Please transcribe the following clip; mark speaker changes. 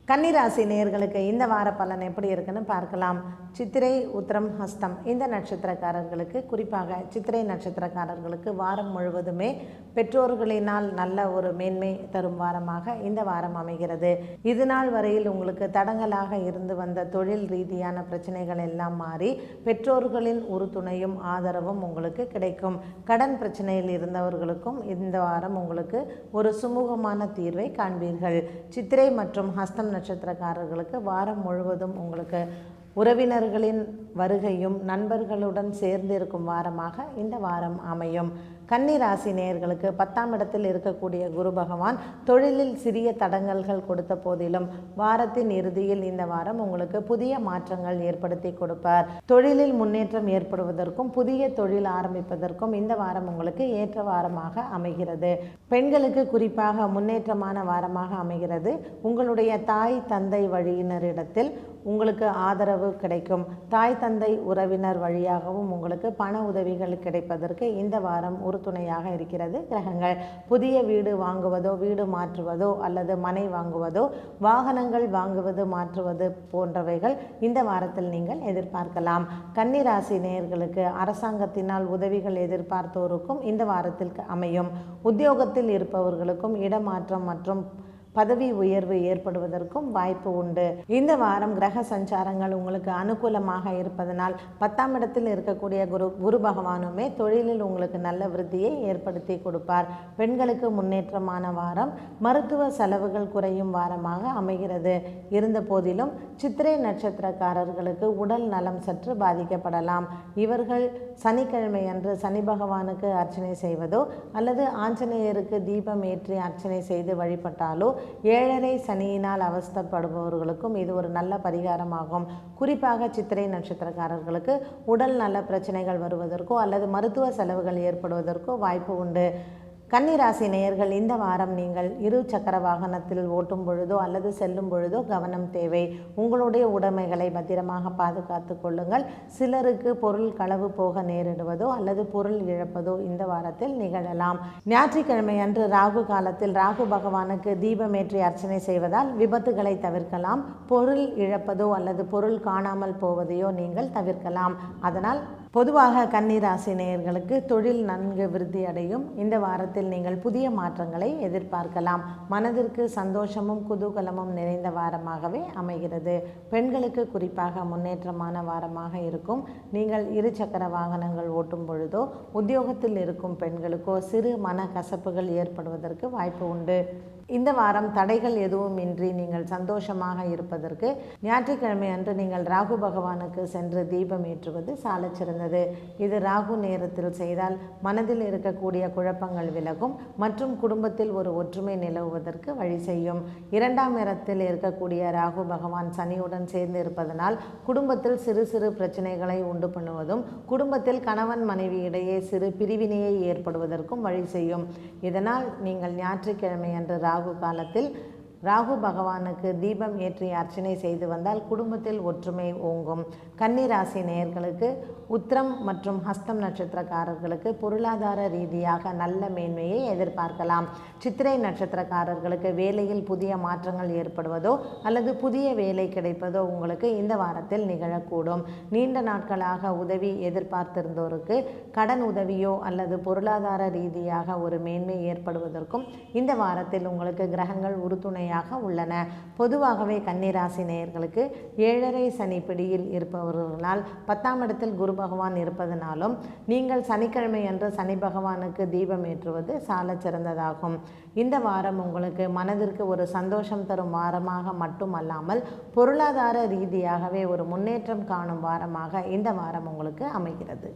Speaker 1: கன்னிராசி நேயர்களுக்கு இந்த வார பலன் எப்படி இருக்குன்னு பார்க்கலாம். சித்திரை, உத்திரம், ஹஸ்தம் இந்த நட்சத்திரக்காரர்களுக்கு, குறிப்பாக சித்திரை நட்சத்திரக்காரர்களுக்கு வாரம் முழுவதுமே பெற்றோர்களினால் நல்ல ஒரு மேன்மை தரும் வாரமாக இந்த வாரம் அமைகிறது. இது நாள் வரையில் உங்களுக்கு தடங்கலாக இருந்து வந்த தொழில் ரீதியான பிரச்சனைகள் எல்லாம் மாறி பெற்றோர்களின் உறுதுணையும் ஆதரவும் உங்களுக்கு கிடைக்கும். கடன் பிரச்சனையில் இருந்தவர்களுக்கும் இந்த வாரம் உங்களுக்கு ஒரு சுமூகமான தீர்வை காண்பீர்கள். சித்திரை மற்றும் ஹஸ்தம் நட்சத்திரக்காரர்களுக்கு வாரம் முழுவதும் உங்களுக்கு உறவினர்களின் வருகையும் நண்பர்களுடன் சேர்ந்து இருக்கும் வாரமாக இந்த வாரம் அமையும். கன்னிராசி நேயர்களுக்கு 10ஆம் இடத்தில் இருக்கக்கூடிய குரு பகவான் தொழிலில் சிறிய தடங்கல்கள் கொடுத்த போதிலும் வாரத்தின் இறுதியில் இந்த வாரம் உங்களுக்கு புதிய மாற்றங்கள் ஏற்படுத்தி கொடுப்பார். தொழிலில் முன்னேற்றம் ஏற்படுவதற்கும் புதிய தொழில் ஆரம்பிப்பதற்கும் இந்த வாரம் உங்களுக்கு ஏற்ற வாரமாக அமைகிறது. பெண்களுக்கு குறிப்பாக முன்னேற்றமான வாரமாக அமைகிறது. உங்களுடைய தாய் தந்தை வழியினரிடத்தில் உங்களுக்கு ஆதரவு கிடைக்கும். தாய் தந்தை உறவினர் வழியாகவும் உங்களுக்கு பண உதவிகள் கிடைப்பதற்கு இந்த வாரம் உறுதுணையாக இருக்கிறது கிரகங்கள். புதிய வீடு வாங்குவதோ, வீடு மாற்றுவதோ அல்லது மனை வாங்குவதோ, வாகனங்கள் வாங்குவது மாற்றுவது போன்றவைகள் இந்த வாரத்தில் நீங்கள் எதிர்பார்க்கலாம். கன்னிராசி நேயர்களுக்கு அரசாங்கத்தினால் உதவிகள் எதிர்பார்த்தோருக்கும் இந்த வாரத்தில் அமையும். உத்தியோகத்தில் இருப்பவர்களுக்கும் இடமாற்றம் மற்றும் பதவி உயர்வு ஏற்படுவதற்கும் வாய்ப்பு உண்டு. இந்த வாரம் கிரக சஞ்சாரங்கள் உங்களுக்கு அனுகூலமாக இருப்பதனால் 10ஆம் இடத்தில் இருக்கக்கூடிய குரு பகவானுமே தொழிலில் உங்களுக்கு நல்ல விருத்தியை ஏற்படுத்தி கொடுப்பார். பெண்களுக்கு முன்னேற்றமான வாரம், மருத்துவ செலவுகள் குறையும் வாரமாக அமைகிறது. இருந்த போதிலும் சித்திரை நட்சத்திரக்காரர்களுக்கு உடல் நலம் சற்று பாதிக்கப்படலாம். இவர்கள் சனிக்கிழமை அன்று சனி பகவானுக்கு அர்ச்சனை செய்வதோ அல்லது ஆஞ்சநேயருக்கு தீபம் ஏற்றி அர்ச்சனை செய்து வழிபட்டாலோ 7.5 சனியினால் அவஸ்தைப்படுபவர்களுக்கும் இது ஒரு நல்ல பரிகாரமாகும். குறிப்பாக சித்திரை நட்சத்திரக்காரர்களுக்கு உடல் நல பிரச்சனைகள் வருவதற்கோ அல்லது மருத்துவ செலவுகள் ஏற்படுவதற்கோ வாய்ப்பு உண்டு. கன்னிராசி நேயர்கள் இந்த வாரம் நீங்கள் 2 சக்கர வாகனத்தில் ஓட்டும் பொழுதோ அல்லது செல்லும் பொழுதோ கவனம் தேவை. உங்களுடைய உடைமைகளை பத்திரமாக பாதுகாத்து கொள்ளுங்கள். சிலருக்கு பொருள் களவு போக நேரிடுவதோ அல்லது பொருள் இழப்பதோ இந்த வாரத்தில் நிகழலாம். ஞாயிற்றுக்கிழமை அன்று ராகு காலத்தில் ராகு பகவானுக்கு தீபமேற்றி அர்ச்சனை செய்வதால் விபத்துகளை தவிர்க்கலாம். பொருள் இழப்பதோ அல்லது பொருள் காணாமல் போவதையோ நீங்கள் தவிர்க்கலாம். அதனால் பொதுவாக கன்னிராசி நேயர்களுக்கு தொழில் நன்கு விருத்தி அடையும். இந்த வாரத்தில் நீங்கள் புதிய மாற்றங்களை எதிர்பார்க்கலாம். மனதிற்கு சந்தோஷமும் குதூகலமும் நிறைந்த வாரமாகவே அமைகிறது. பெண்களுக்கு குறிப்பாக முன்னேற்றமான வாரமாக இருக்கும். நீங்கள் 2 சக்கர வாகனங்கள் ஓட்டும் பொழுதோ, உத்தியோகத்தில் இருக்கும் பெண்களுக்கோ சிறு மன கசப்புகள் ஏற்படுவதற்கு வாய்ப்பு உண்டு. இந்த வாரம் தடைகள் எதுவும் இன்றி நீங்கள் சந்தோஷமாக இருப்பதற்கு ஞாயிற்றுக்கிழமை அன்று நீங்கள் ராகு பகவானுக்கு சென்று தீபம் ஏற்றுவது சாலச் சிறந்தது. இது ராகு நேரத்தில் செய்தால் மனதில் இருக்கக்கூடிய குழப்பங்கள் விலகும் மற்றும் குடும்பத்தில் ஒரு ஒற்றுமை நிலவுவதற்கு வழி செய்யும். 2ஆம் இடத்தில் இருக்கக்கூடிய ராகு பகவான் சனியுடன் சேர்ந்து இருப்பதனால் குடும்பத்தில் சிறு சிறு பிரச்சனைகளை உண்டு பண்ணுவதும் குடும்பத்தில் கணவன் மனைவி இடையே சிறு பிரிவினையை ஏற்படுவதற்கும் வழி செய்யும். இதனால் நீங்கள் ஞாயிற்றுக்கிழமை அன்று ராகு காலத்தில் ராகு பகவானுக்கு தீபம் ஏற்றி அர்ச்சனை செய்து வந்தால் குடும்பத்தில் ஒற்றுமை ஓங்கும். கன்னிராசி நேயர்களுக்கு உத்திரம் மற்றும் ஹஸ்தம் நட்சத்திரக்காரர்களுக்கு பொருளாதார ரீதியாக நல்ல மேன்மையை எதிர்பார்க்கலாம். சித்திரை நட்சத்திரக்காரர்களுக்கு வேலையில் புதிய மாற்றங்கள் ஏற்படுவதோ அல்லது புதிய வேலை கிடைப்பதோ உங்களுக்கு இந்த வாரத்தில் நிகழக்கூடும். நீண்ட நாட்களாக உதவி எதிர்பார்த்திருந்தோருக்கு கடன் உதவியோ அல்லது பொருளாதார ரீதியாக ஒரு மேன்மை ஏற்படுவதற்கும் இந்த வாரத்தில் உங்களுக்கு கிரகங்கள் உறுதுணை உள்ளன. பொதுவாகவே கன்னிராசி நேயர்களுக்கு 7.5 சனி பிடியில் இருப்பவர்களால் 10ஆம் இடத்தில் குரு பகவான் இருப்பதனாலும் நீங்கள் சனிக்கிழமை அன்று சனி பகவானுக்கு தீபம் ஏற்றுவது சாலச் சிறந்ததாகும். இந்த வாரம் உங்களுக்கு மனதிற்கு ஒரு சந்தோஷம் தரும் வாரமாக மட்டுமல்லாமல் பொருளாதார ரீதியாகவே ஒரு முன்னேற்றம் காணும் வாரமாக இந்த வாரம் உங்களுக்கு அமைகிறது.